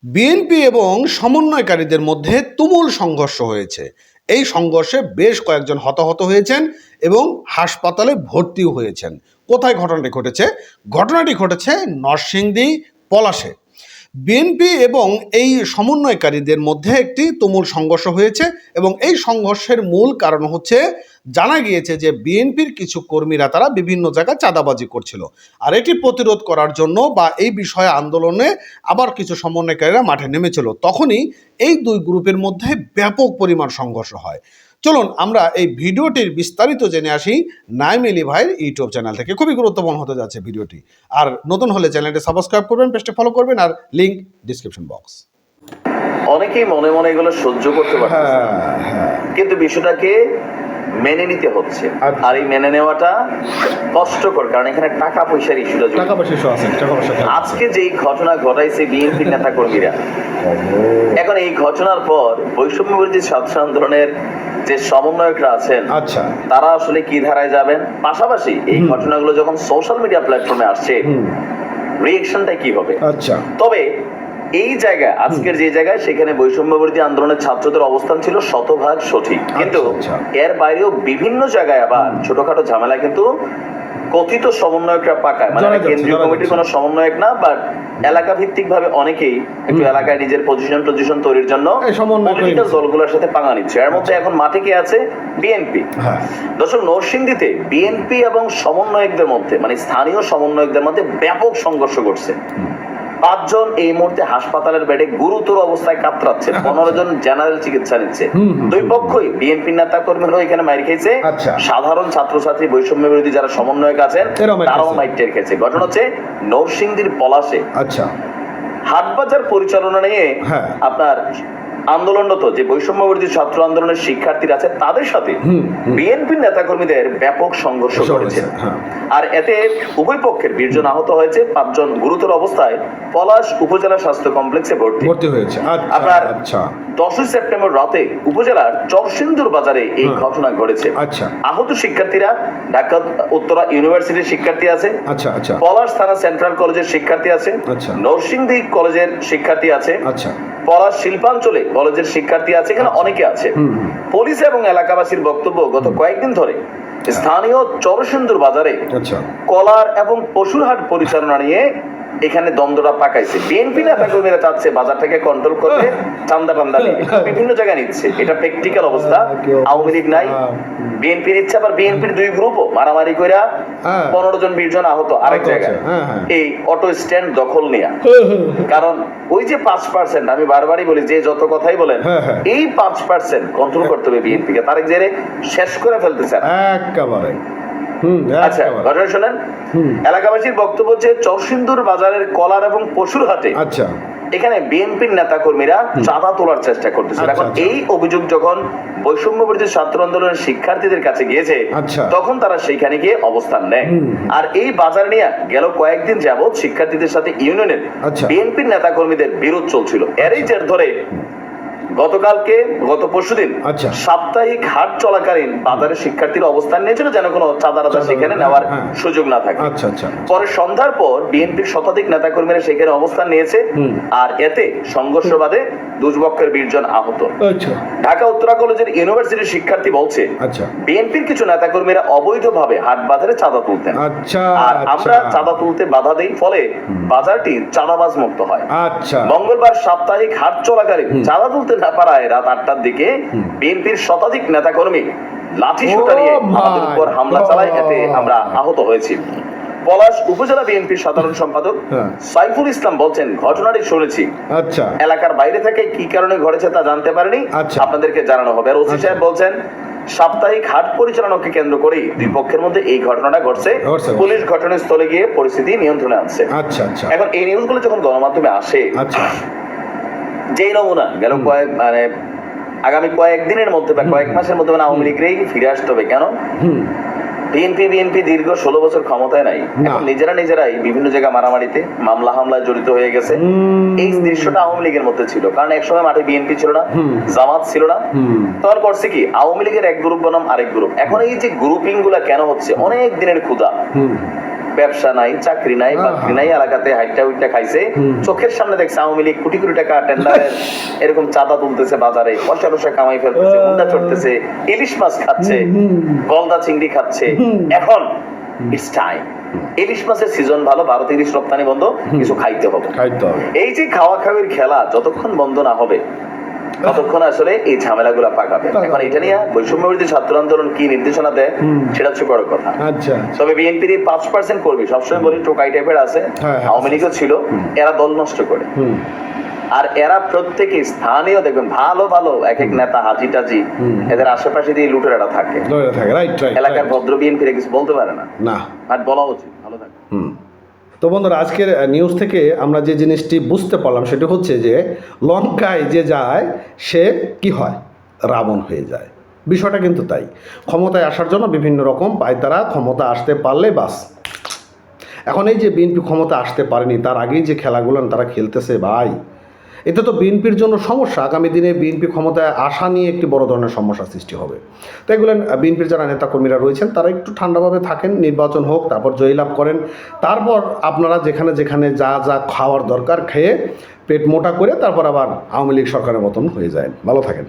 BNP এবং সমন্বয়কারীদের মধ্যে তুমুল সংঘর্ষ হয়েছে। এই সংঘর্ষে বেশ কয়েকজন হতাহত হয়েছেন এবং হাসপাতালে ভর্তিও হয়েছেন। কোথায় ঘটনাটি ঘটেছে? ঘটনাটি ঘটেছে নরসিংদী পলাশে। বিএনপি এবং এই সমন্বয়কারীদের মধ্যে একটি তুমুল সংঘর্ষ হয়েছে এবং এই সংঘর্ষের মূল কারণ হচ্ছে, জানা গিয়েছে যে বিএনপির কিছু কর্মীরা তারা বিভিন্ন জায়গায় চাঁদাবাজি করছিল, আর এটি প্রতিরোধ করার জন্য বা এই বিষয়ে আন্দোলনে আবার কিছু সমন্বয়কারীরা মাঠে নেমেছিল। তখনই এই দুই গ্রুপের মধ্যে ব্যাপক পরিমাণ সংঘর্ষ হয়। চলুন আমরা এই ভিডিওটির বিস্তারিত জেনে আসি নাইম আলী ভাইয়ের ইউটিউব চ্যানেল থেকে। খুবই গুরুত্বপূর্ণ হতে যাচ্ছে ভিডিওটি। আর নতুন হলে চ্যানেলটি সাবস্ক্রাইব করবেন, পেজটি ফলো করবেন, আর লিংক ডিসক্রিপশন বক্স। অনেকেই মনে মনে এগুলো সহ্য করতে পারে, কিন্তু বিষয়টাকে মেনে নিতে হচ্ছে। আর এই মেনে নেওয়াটা কষ্টকর, কারণ এখানে টাকা পয়সার ইস্যুটা আজকে যেই ঘটনা ঘটাইছে বিএনপি নেতা কর্মীরা, এখন এই ঘটনার পর বৈষম্য বিরোধী ছাত্র আন্দোলনের যে সমন্বয়করা আছেন, আচ্ছা, তারা আসলে কি ধারায় যাবেন, পাশাপাশি এই ঘটনাগুলো যখন সোশ্যাল মিডিয়া প্ল্যাটফর্মে আসছে রিঅ্যাকশনটা কি হবে। আচ্ছা, তবে এই জায়গায় আজকের যে জায়গায়, সেখানে বৈষম্য বিরোধী আন্দোলনের ছাত্রদের অবস্থান ছিল শতভাগ সঠিক, কিন্তু এর বাইরেও বিভিন্ন জায়গায় আবার ছোটখাটো ঝামেলা কিন্তু কথিত সমন্বয়করা পাকায়, মানে কেন্দ্রীয় কমিটির কোনো সমন্বয়ক না, বাট এলাকা ভিত্তিক ভাবে অনেকেই একটু এলাকায় নিজের পজিশন তৈরির জন্য পলিটিক্যাল দলগুলোর সাথে পাঙ্গা নিচ্ছে। এর মধ্যে এখন মাঠে কে আছে? বিএনপি। দর্শক, নরসিংদীতে বিএনপি এবং সমন্বয়কদের মধ্যে, মানে স্থানীয় সমন্বয়কদের মধ্যে ব্যাপক সংঘর্ষ ঘটছে। 5 জন এই মুহূর্তে হাসপাতালের বেডে গুরুতর অবস্থায় কাতরাচ্ছে, 15 জন জেনারেল চিকিৎসা নিচ্ছে। দুই পক্ষই বিএনপি নেতা কর্মীরাও এখানে মাইর খেয়েছে, সাধারণ ছাত্রছাত্রী বৈষম্য বিরোধী যারা সমন্বয়ক আছেন তারাও মাইর টের খেয়েছে। ঘটনা হচ্ছে নরসিংদীর পলাশে। আচ্ছা, হাটবাজার পরিচালনা নিয়ে আপনার আন্দোলনরত যে বৈষম্য বিরোধী ছাত্র আন্দোলনের শিক্ষার্থীরা আছে, তাদের সাথে বিএনপির নেতাকর্মীদের ব্যাপক সংঘর্ষ ঘটেছে। আর এতে উভয় পক্ষের 20 জন আহত হয়েছে, 5 জন গুরুতর অবস্থায় পলাশ উপজেলা স্বাস্থ্য কমপ্লেক্সে ভর্তি হয়েছে। আপনার 10 সেপ্টেম্বর রাতে উপজেলার চরসিন্দুর বাজারে এই ঘটনা ঘটেছে। আহত শিক্ষার্থীরা ঢাকা উত্তরা ইউনিভার্সিটির শিক্ষার্থী আছে, পলাশ থানা সেন্ট্রাল কলেজের শিক্ষার্থী আছে, নরসিংদী কলেজের শিক্ষার্থী আছে, পলাশ শিল্পাঞ্চলে কলেজের শিক্ষার্থী আছে, এখানে অনেকে আছে। পুলিশ এবং এলাকাবাসীর বক্তব্য, গত কয়েকদিন ধরে স্থানীয় চরসিন্দুর বাজারে কলার এবং পশুর হাট পরিচালনা নিয়ে এখানে দ্বন্দ্বটা পাকাইছে। বিএনপি নেতা কর্মীরা চাচ্ছে বাজারটাকে কন্ট্রোল করতে, চান্দা বিভিন্ন জায়গায় নিচ্ছে। এটা প্র্যাকটিক্যাল অবস্থা। আওয়ামী লীগ নাই, বিএনপি নিচ্ছে, আবার বিএনপির দুই গ্রুপও মারামারি কইরা 15 জন 20 জন আহত আরেক জায়গায় এই অটো স্ট্যান্ড দখল নিয়া। কারণ ওই যে 5%, আমি বারবারই বলি যে যত কথাই বলেন, এই 5% কন্ট্রোল করতে হবে বিএনপি কে, তারেক জেরে শেষ করে ফেলতে চান একেবারে। আচ্ছা, ঘটনা শোনেন। এলাকাবাসীর বক্তব্য হচ্ছে চরসিন্দুর বাজারের কলার এবং পশুর হাটে এখানে বিএনপির নেতা কর্মীরা চাঁদা তোলার চেষ্টা করতেছে। এখন এই অভিযোগ যখন বৈষম্য বিরোধী ছাত্র আন্দোলনের শিক্ষার্থীদের কাছে গিয়েছে, তখন তারা সেইখানে গিয়ে অবস্থান নেয়। আর এই বাজার নিয়ে গেল কয়েকদিন যাবৎ শিক্ষার্থীদের সাথে ইউনিয়নের বিএনপির নেতা কর্মীদের বিরোধ চলছিল। এরই জের ধরে গত পরশুদিন সাপ্তাহিক হাট চলাকালীন বাজারে শিক্ষার্থীরা অবস্থান নিয়েছিল যেন কোনো চাঁদা সেখানে নেওয়ার সুযোগ না থাকে। পরে সন্ধ্যার পর বিএনপির শতাধিক নেতা কর্মীরা সেখানে অবস্থান নিয়েছে, আর এতে সংঘর্ষ বাদে দুপক্ষের 20 জন আহত। ঢাকা উত্তরা কলেজের ইউনিভার্সিটির শিক্ষার্থী বলছে, বিএনপির কিছু নেতা কর্মীরা অবৈধভাবে হাট বাজারে চাঁদা তুলতেন, আর আমরা চাঁদা তুলতে বাধা দেই, ফলে বাজারটি চাঁদাবাজ মুক্ত হয়। মঙ্গলবার সাপ্তাহিক হাট চলাকালীন চাঁদা তুলতে না পারায় রাত 8টার দিকে বিএনপির শতাধিক নেতা কর্মী লাঠি সোঁটা নিয়ে আমাদের উপর হামলা চালায়, এতে আমরা আহত হয়েছি। পলাশ উপজেলা বিএনপির সাধারণ সম্পাদক সাইফুল ইসলাম বলছেন, ঘটনাটি শুনেছি, এলাকার বাইরে থেকে কি কারণে ঘটেছে তা জানতে পারিনি, আপনাদেরকে জানানো হবে। আর ওসি সাহেব বলছেন, সাপ্তাহিক হাট পরিচালনাকে কেন্দ্র করেই দুই পক্ষের মধ্যে এই ঘটনাটা ঘটছে। পুলিশ ঘটনাস্থলে গিয়ে পরিস্থিতি নিয়ন্ত্রণে আনছে। এখন এই নিউজগুলো যখন গণমাধ্যমে আসে, যেই নমুনা গেল আগামী কয়েকদিনের মধ্যে বা কয়েক মাসের মধ্যে আওয়ামী লীগেরই ফিরে আসতে হবে। কেন? বিএনপি দীর্ঘ 16 বছর ক্ষমতায় নাই, এখন নিজেরাই বিভিন্ন জায়গায় মারামারিতে মামলা হামলায় জড়িত হয়ে গেছে। এই দৃশ্যটা আওয়ামী লীগের মধ্যে ছিল, কারণ একসময় মাঠে বিএনপি ছিল না, জামাত ছিল না, তখন করছে কি আওয়ামী লীগের এক গ্রুপ বনাম আরেক গ্রুপ। এখন এই যে গ্রুপিং গুলা কেন হচ্ছে? অনেক দিনের ক্ষুধা। ব্যবসা নাই, চাকরি নাই, বাকরি নাই, এলাকাতে হাইটটা উইটটা খাইছে, চোখের সামনে দেখছে আওয়ামী লীগ কোটি কোটি টাকা টেন্ডারের এরকম চাঁদা তুলতেছে, বাজারে পয়সা টয়সা কামাই ফেলতেছে, মুন্ডা চড়তেছে, ইলিশ মাছ খাচ্ছে, গলদা চিংড়ি খাচ্ছে। এখন ইটস টাইম, ইলিশ মাছের সিজন ভালো, ভারত ইলিশ রপ্তানি বন্ধ, কিছু খাইতে হবে। এই যে খাওয়া খাওয়ির খেলা যতক্ষণ বন্ধ না হবে ততক্ষণ আসলে এই ঝামেলাগুলো পাকাবে। এখন এটা নিয়ে বৈষম্য বিরোধী ছাত্র আন্দোলন কি নির্দেশনা দেয় সেটা হচ্ছে বড় কথা। তবে বিএনপির 5% কর্মী, সবসময় বলি টোকাই টাইপের আছে, আওয়ামী লীগও ছিল, এরা দল নষ্ট করে। আর এরা প্রত্যেকে স্থানীয়, দেখবেন ভালো ভালো এক এক নেতা হাজি টাজি, এদের আশেপাশে দিয়ে লুটেরাটা থাকে। এলাকার ভদ্র বিএনপির কিছু বলতে পারে না, আর বলা উচিত। ভালো থাকে। তো বন্ধুরা, আজকের নিউজ থেকে আমরা যে জিনিসটি বুঝতে পারলাম সেটা হচ্ছে যে লঙ্কায় যে যায় সে কি হয়, রাবণ হয়ে যায়। বিষয়টা কিন্তু তাই। ক্ষমতায় আসার জন্য বিভিন্ন রকম পায়তারা, ক্ষমতা আসতে পারলে বাস। এখন এই যে বিএনপি ক্ষমতা আসতে পারেনি, তার আগেই যে খেলাগুলো তারা খেলতেছে ভাই, এতে তো বিএনপির জন্য সমস্যা। আগামী দিনে বিএনপি ক্ষমতায় আসা নিয়ে একটি বড় ধরনের সমস্যার সৃষ্টি হবে। তো এগুলো বিএনপির যারা নেতাকর্মীরা রয়েছেন তারা একটু ঠান্ডাভাবে থাকেন, নির্বাচন হোক, তারপর জয়লাভ করেন, তারপর আপনারা যেখানে যেখানে যা যা খাওয়ার দরকার খেয়ে পেট মোটা করে তারপর আবার আওয়ামী লীগ সরকারের মতন হয়ে যায়। ভালো থাকেন।